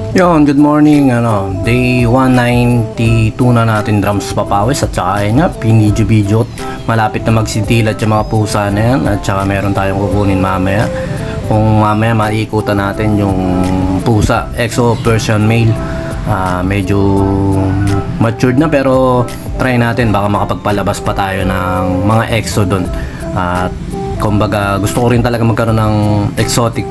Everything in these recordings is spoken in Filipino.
Yon, good morning. Day 192 na natin drums papawis at saka ayun nga, pinidyo-video. Malapit na magsintilat yung mga pusa na yan at saka meron tayong kukunin mamaya. Kung mamaya maikutan natin yung pusa, Exo Persian male. Medyo matured na pero try natin, baka makapagpalabas pa tayo ng mga Exo doon. At kumbaga gusto ko rin talaga magkaroon ng exotic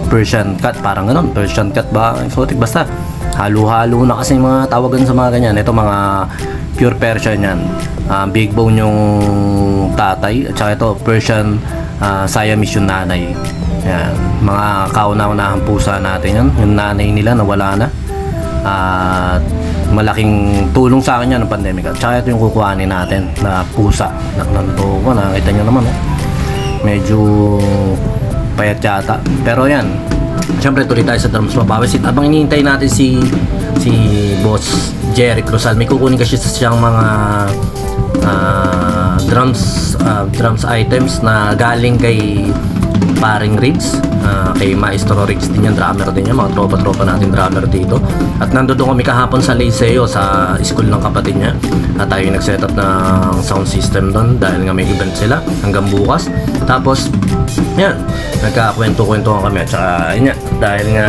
Persian cat, parang ganun, Persian cat ba, exotic, basta halo-halo na kasi mga tawagan sa mga ganyan. Ito mga pure Persian yan, big bone yung tatay at saka ito Persian Siamese yung nanay. Yan, mga kauna-unahang pusa natin yan. Yung nanay nila nawala na at malaking tulong sa akin yan ng pandemic. At saka ito yung kukuhanin natin na pusa. Nakita nyo naman medyo payat yata. Pero yan, syempre tuloy tayo sa drums papawis. Abang hinihintay natin si Boss Jerry Cruzal, may kukunin kasi siyang mga drums items na galing kay paring Riggs, kay Maestro Riggs din yan, drummer din yan, mga tropa-tropa natin drummer dito. At nandun kami kahapon sa Liceo, sa school ng kapatid niya, at tayo yung nag-set up ng sound system doon dahil nga may event sila hanggang bukas. Tapos yan, nagkakwento-kwentuhan kami at saka yun nga, dahil nga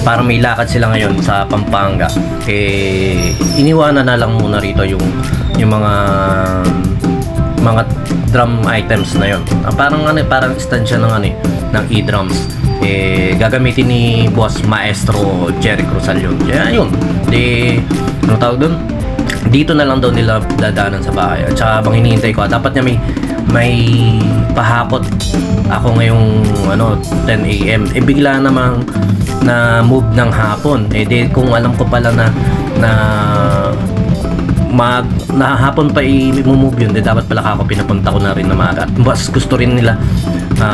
parang may lakad sila ngayon sa Pampanga, iniwanan na lang muna rito yung mga drum items na yon. Parang istansya ng e-drums. Gagamitin ni Boss Maestro Jerry Cruzal yun. Kaya yun, ano tawag doon? Dito na lang daw nila dadaanan sa bahay. At saka bang hinihintay ko, dapat niya may pahakot ako ngayong 10 AM. Bigla namang na move ng hapon. Kung alam ko pala na hapon pa i-move yun, dapat pala ako pinapunta ko na rin na maaga. At gusto rin nila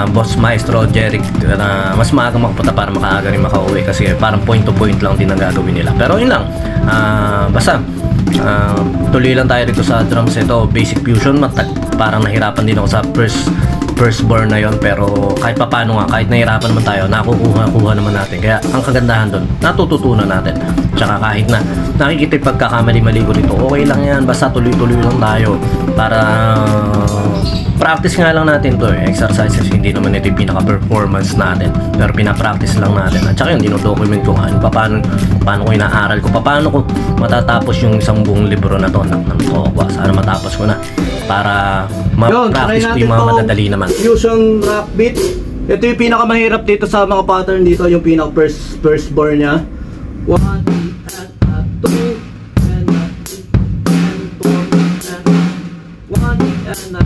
Boss Maestro Jerry na mas maaga makapunta para makaaga rin makauwi kasi parang point to point lang din ang gagawin nila. Pero yun lang, basta tuloy lang tayo dito sa drums. Ito basic fusion, parang nahirapan din ako sa firstborn na yon, pero kahit papano nga, kahit nahirapan naman tayo, nakukuha naman natin. Kaya ang kagandahan doon, natututunan natin. Tsaka kahit na nakikita yung pagkakamali-mali ko dito, okay lang yan, basta tuloy-tuloy lang tayo para practice nga lang natin to. Exercises, hindi naman ito yung pinaka-performance natin, pero pinapractice lang natin. At saka yun, dinodocument ko nga paano ko inaaral ko, paano ko matatapos yung isang buong libro na to ng Tokwa. Sana matapos ko na para ma-practice ko yung mga madadali naman. Fusion rock beat. Ito yung pinakamahirap dito sa mga pattern dito, yung pinaka-first bar niya. 1 and 2 and 3 and 4 and 1 and 2.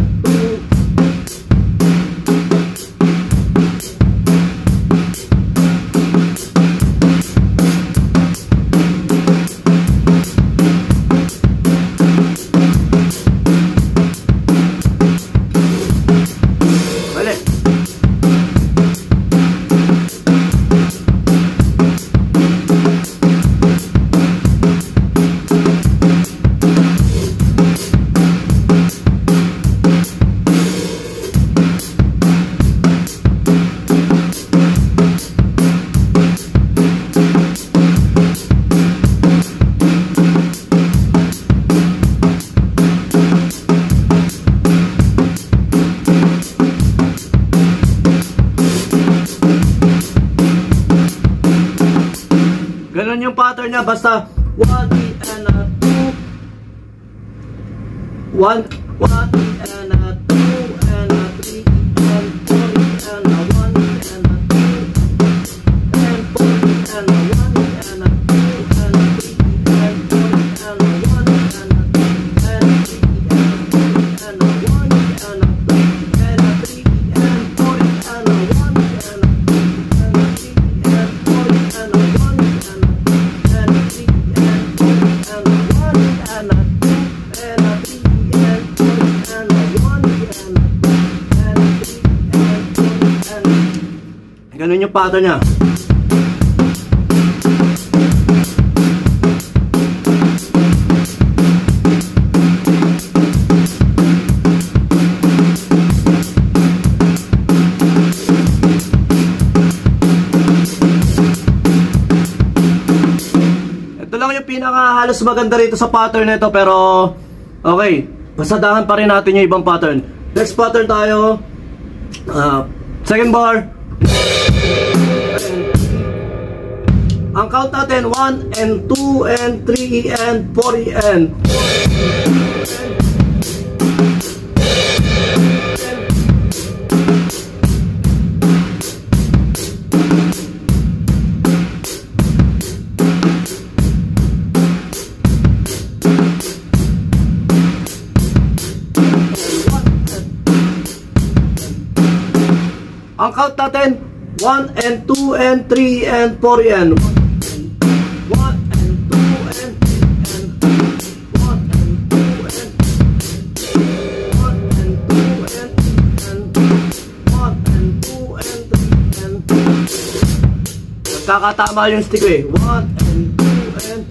Ganun yung pattern niya, basta 1 and 2 1 and 2 and 3 and 4 and 1 and 2 and 4 and 1 and 2 and 3 and 4 and 1 and 2 and 3 and 4 and 1 and 2 and 3 and 4 and 1 and 2 and 3 and 4 and 1 ganun yung pattern niya. na nga halos maganda rito sa pattern nito, pero okay, pasadahan pa rin natin yung ibang pattern. Next pattern tayo, second bar. Ang count natin 1 and 2 and 3 and 4 and ang count natin 1 and 2 and 3 and 4 and 1 and 2 and 1 and 2 and 1 and 2 and 1 and 2 and 3 and nagkakatama yung stick eh. 1 and 2 and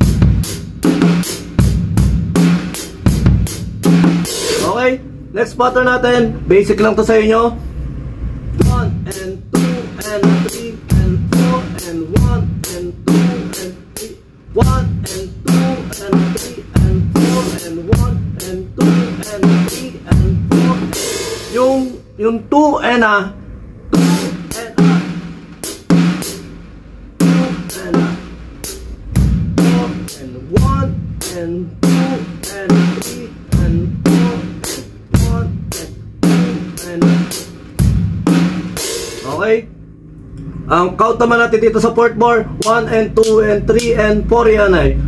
okay, next pattern natin, basic lang to sa inyo. 1 and 2 and 3 and 4 and 1 and 2 and 3 1 and 2 and 3 and 4 and 1 and 2 and 3 and 4 yung 2 and 2 and 2 and 4 and 1 and 2 and 3 and 4 and 1 and 2 and okay. Ang count naman natin dito sa fourth bar 1 and 2 and 3 and 4 yan ay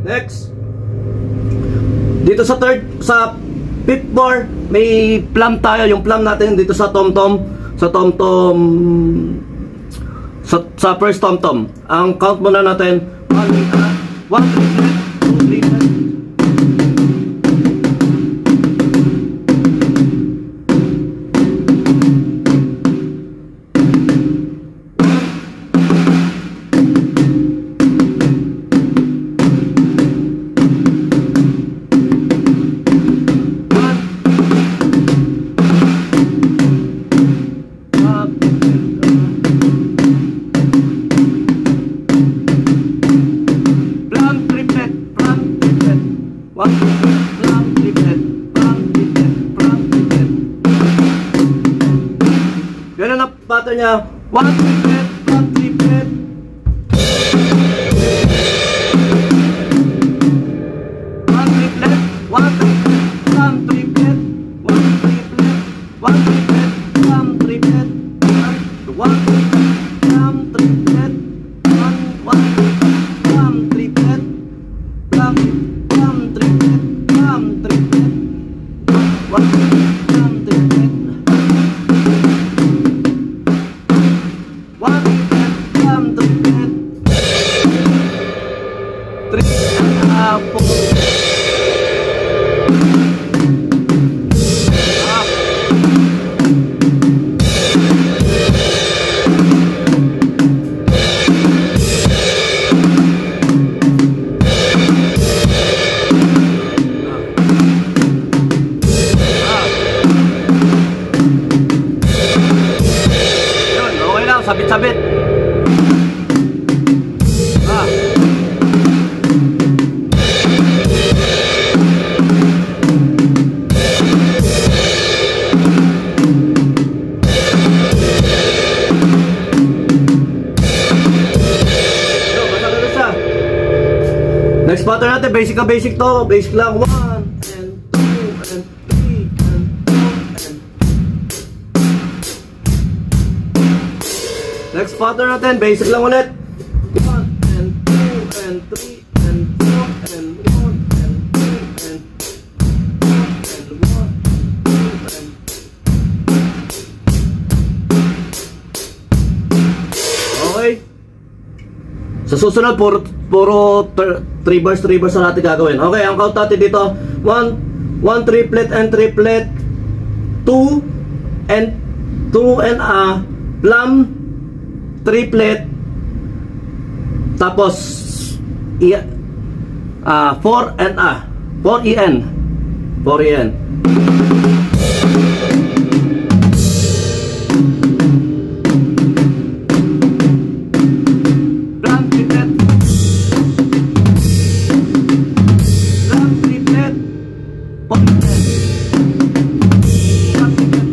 next. Dito sa fifth bar may plum tayo. Yung plum natin dito sa tom-tom sa first tom-tom. Ang count muna natin 1, 2, 3, ganun ang pattern niya. 1 triplet, 1 triplet. 1 triplet, 1 triplet, 1 triplet, 1 triplet, 1 triplet, 1 triplet, 1 triplet, 1 triplet, 1 triplet, 1 triplet, 1 triplet. Sabit-sabit. Next pattern natin, basic na basic to. Basic lang. 1 and 2 and 3 and 4 and next pattern natin, basic lang ulit. 1 and 2 and 3 and 4 and 1 and 2 and 1 and 2 and okay. Sa susunod, puro 3 bars na natin gagawin. Okay, ang count natin dito 1 triplet and triplet, 2 and plum triplet, tapos 4 and 4EN. 4EN. Drum triplet. Drum triplet. 4EN. Drum triplet.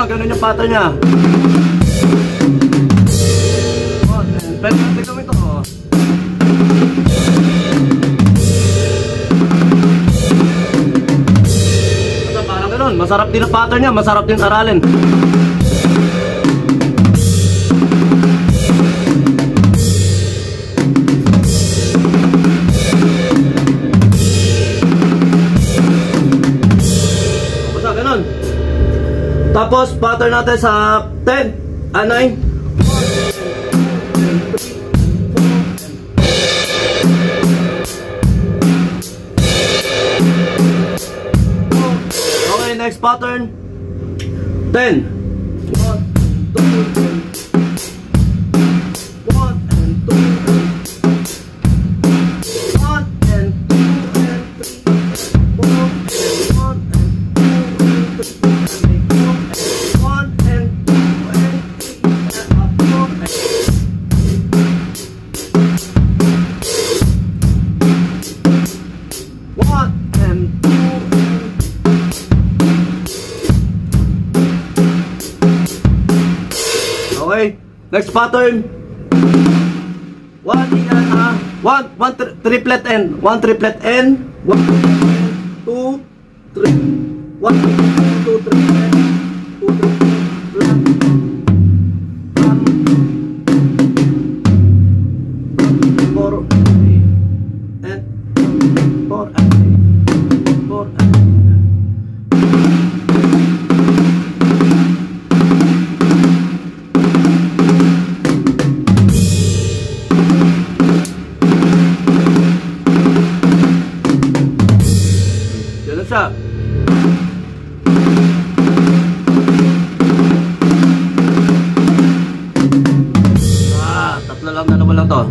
Ganun yung pattern niya. Pwede natin gawin ito. Parang ganun. Masarap din ang pattern niya. Masarap din aralin. Basta ganun. Tapos pattern natin sa 10, 9. Okay, next pattern 10. 1, 2, 1 and 2, 1 and 2 and 3, 4 and 1 and 2 and 3. Okay, next pattern. 1 triplet N, 1 triplet N, 1 2 3, 1 2 3 N, 2 3 4 and 4 and 4 and siya. Tatlo lang, dalawa lang to.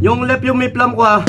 Yung left yung may plum ko ah.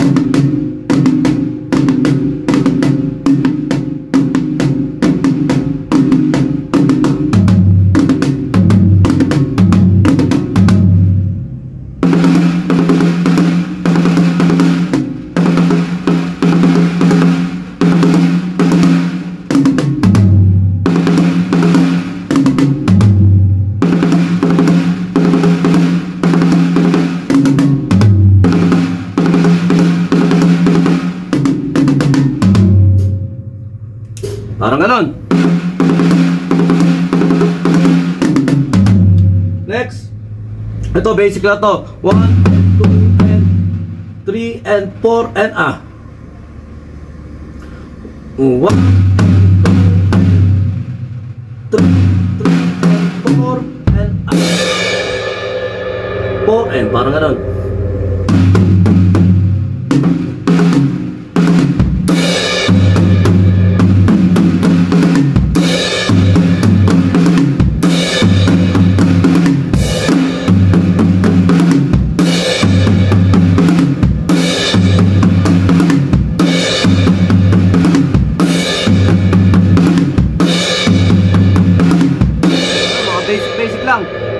Parang ganon. Next. Ito basic lang to. 1 and 2 and 3 and 4 and 1, 2, 3, 4, and up. 4, and parang ganon.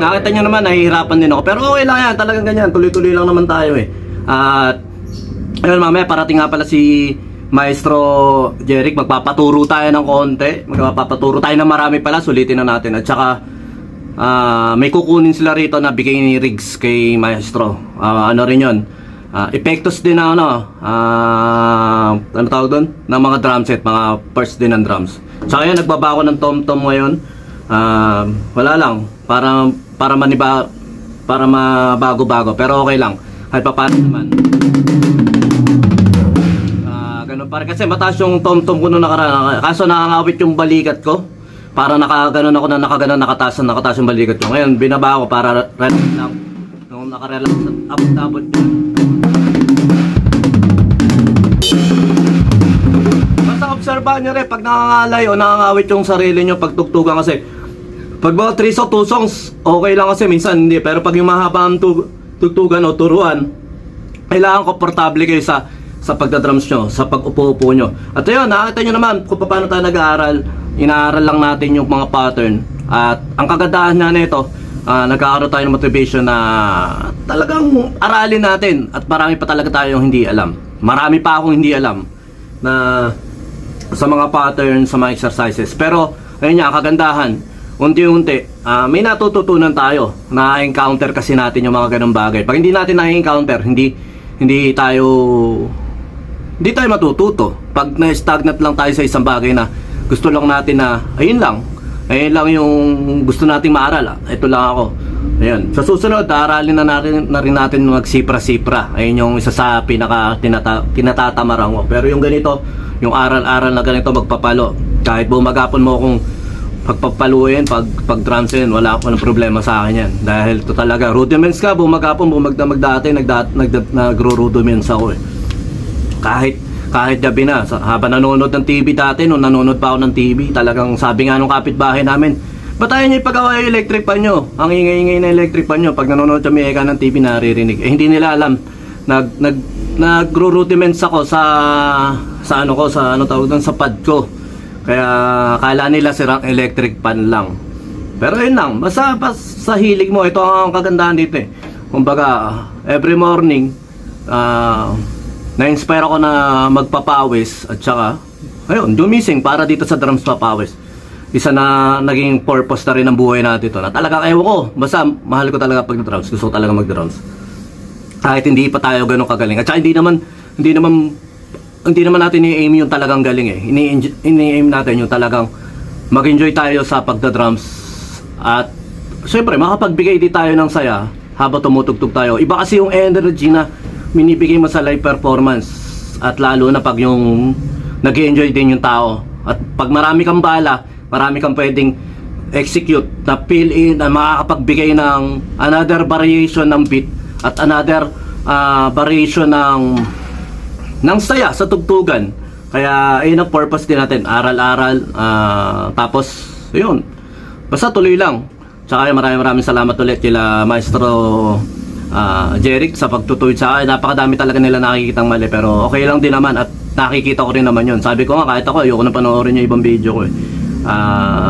Nakita nyo naman, nahihirapan din ako. Pero okay lang yan, talagang ganyan. Tuloy-tuloy lang naman tayo eh. At ayun, mamaya parating nga pala si Maestro Jeric. Magpapaturo tayo ng konti. Magpapaturo tayo ng marami pala. Sulitin na natin. At saka may kukunin sila rito na bigay ni Riggs kay Maestro. Ano rin yun, epektos din na ano tawag doon? Ng mga drum set, mga parts din ng drums. Saka yun, nagbaba ako ng tom-tom ngayon. Wala lang, para mabago-bago, pero okay lang kahit pa paano naman. Ganun pa rin kasi mataas yung tom-tom ko nung nakaraan, kaso nakangawit yung balikat ko, para nakaganon ako na nakataas yung balikat ko. Ngayon binaba ko para relax lang, nung nakarelax abot basta obserbahan nyo rin pag nakangalay o nakangawit yung sarili nyo pagtugtugan. Kasi pag mga 3 o 2 songs, okay lang kasi minsan hindi. Pero pag yung mahaba ang tugtugan o turuan, kailangan komportable kayo sa pagdadrums nyo, sa pag-upo-upo nyo. At ayun, nakakita nyo naman kung paano tayo nag-aaral. Inaaral lang natin yung mga pattern. At ang kagandahan na nito, nagkakaroon tayo ng motivation na talagang aralin natin. At marami pa talaga tayong hindi alam. Marami pa akong hindi alam na sa mga pattern, sa mga exercises. Pero ayun nga, kagandahan, unti-unti, may natututunan tayo. Na-encounter kasi natin yung mga ganong bagay. Pag hindi natin na-encounter, hindi tayo matututo. Pag na-stagnant lang tayo sa isang bagay na gusto lang natin na, ayun lang yung gusto nating maaral. Ito lang ako. Ayun. Sa susunod, aralin na rin natin magsipra-sipra. Ayun yung isa sa tinatatamarang ko. Pero yung ganito, yung aral-aral na ganito, magpapalo. Kahit bumagapon mo kung pagpapaluin, pag drums yun, wala akong problema sa akin yan. Dahil to talaga, rudiments ka, bumagapon, bumagdamag dati, nagro-rudiments ako eh. Kahit gabi na, habang nanonood ng TV dati, nung nanonood pa ako ng TV, talagang sabi nga nung kapitbahay namin, ba't tayo nyo ipagawa yung electric pan nyo? Ang ingay-ingay na electric pan nyo, pag nanonood kami eka ng TV, naririnig. Eh, hindi nila alam, nagro-rudiments ako sa sa pad ko. Kaya akala nila sirang electric pan lang. Pero yun lang, basta sa hilig mo, ito ang kagandahan dito eh. Kumbaga, every morning, na-inspire ako na magpapawis. At saka, ayun, dumising para dito sa drums papawis. Isa na naging purpose na rin ng buhay natin ito. Na talaga, ewan ko, basta mahal ko talaga pag na-drums. Gusto ko talaga mag-drums. Kahit hindi pa tayo ganun kagaling. At saka hindi naman natin i-aim yung talagang galing eh. Ini-aim natin yung talagang mag-enjoy tayo sa pagda-drums. At syempre, makapagbigay din tayo ng saya habang tumutugtog tayo. Iba kasi yung energy na minibigay mo sa live performance. At lalo na pag yung nag-enjoy din yung tao. At pag marami kang bala, marami kang pwedeng execute, na fill in, na makakapagbigay ng another variation ng beat at another variation ng saya sa tugtugan. Kaya ayun ang purpose din natin, aral-aral, tapos yun, basta tuloy lang. Tsaka maraming salamat ulit kila Maestro Jeric sa pagtutuwid sa akin. Napakadami talaga nila nakikitang mali, pero okay lang din naman at nakikita ko rin naman yun. Sabi ko nga, kahit ako ayoko na panoorin yung ibang video ko eh.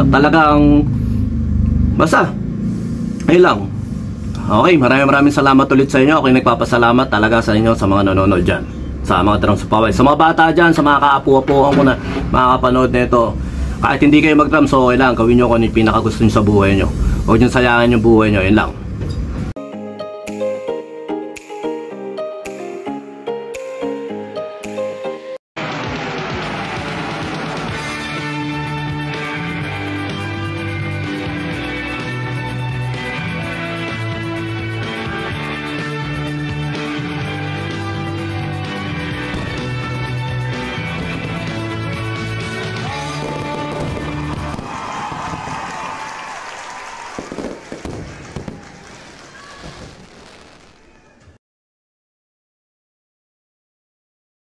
Talagang basta ayun lang. Okay, maraming salamat ulit sa inyo. Ako yung nagpapasalamat talaga sa inyo, sa mga nanonood dyan, sa mga drums papawis, sa mga bata dyan, sa mga kaapu-apuan ko na makakapanood nito. Kahit hindi kayo mag-drums, so okay lang, gawin nyo kung ano yung pinakagusto nyo sa buhay nyo. Huwag nyo sayangin yung buhay nyo, yun lang.